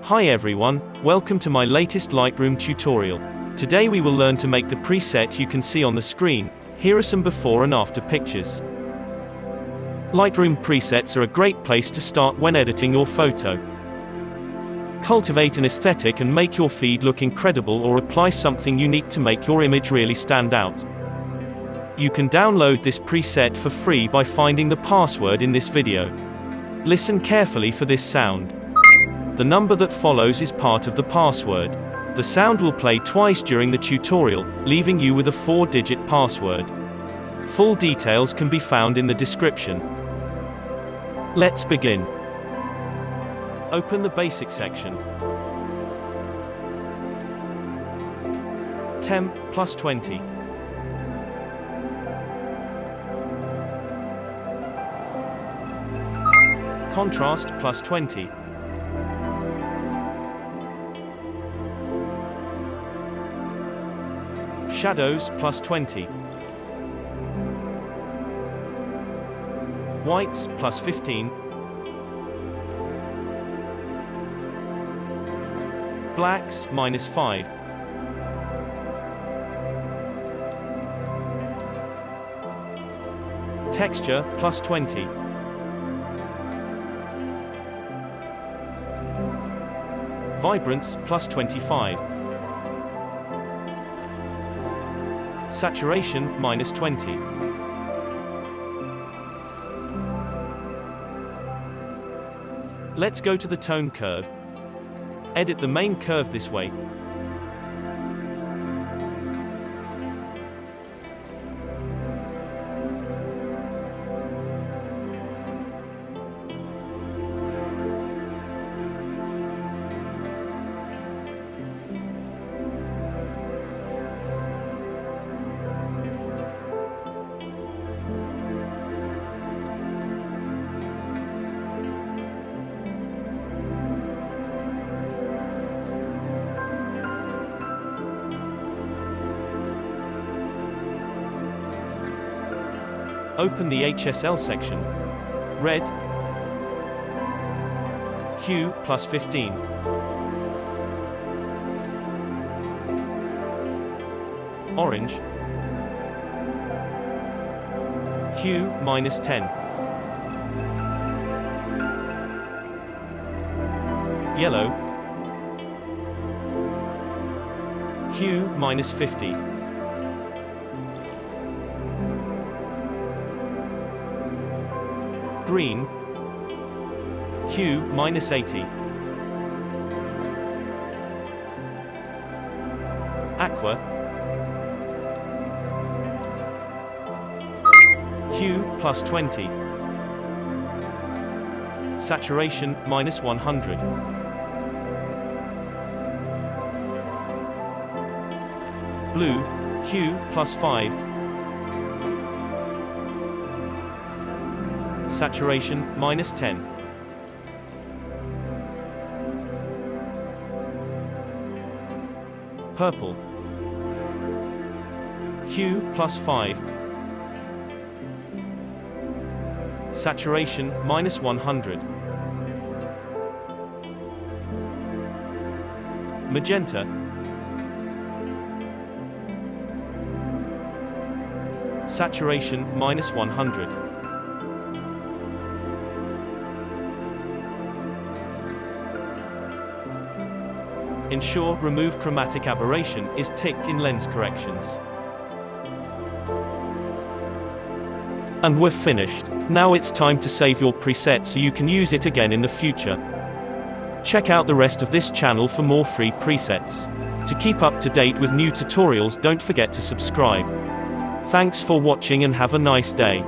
Hi everyone, welcome to my latest Lightroom tutorial. Today we will learn to make the preset you can see on the screen. Here are some before and after pictures. Lightroom presets are a great place to start when editing your photo. Cultivate an aesthetic and make your feed look incredible, or apply something unique to make your image really stand out. You can download this preset for free by finding the password in this video. Listen carefully for this sound. The number that follows is part of the password. The sound will play twice during the tutorial, leaving you with a 4-digit password. Full details can be found in the description. Let's begin. Open the basic section. Temp plus 20. Contrast plus 20. Shadows plus 20. Whites plus 15. Blacks minus 5. Texture plus 20. Vibrance plus 25. Saturation minus 20. Let's go to the tone curve. Edit the main curve this way. Open the HSL section. Red. Hue plus 15. Orange. Hue minus 10. Yellow. Hue minus 50. Green. Hue minus 80. Aqua. Hue plus 20. Saturation minus 100. Blue. Hue plus 5. Saturation minus 10. Purple. Hue plus 5. Saturation minus 100. Magenta. Saturation minus 100. Ensure Remove Chromatic Aberration is ticked in lens corrections. And we're finished. Now it's time to save your preset so you can use it again in the future. Check out the rest of this channel for more free presets. To keep up to date with new tutorials, don't forget to subscribe. Thanks for watching and have a nice day.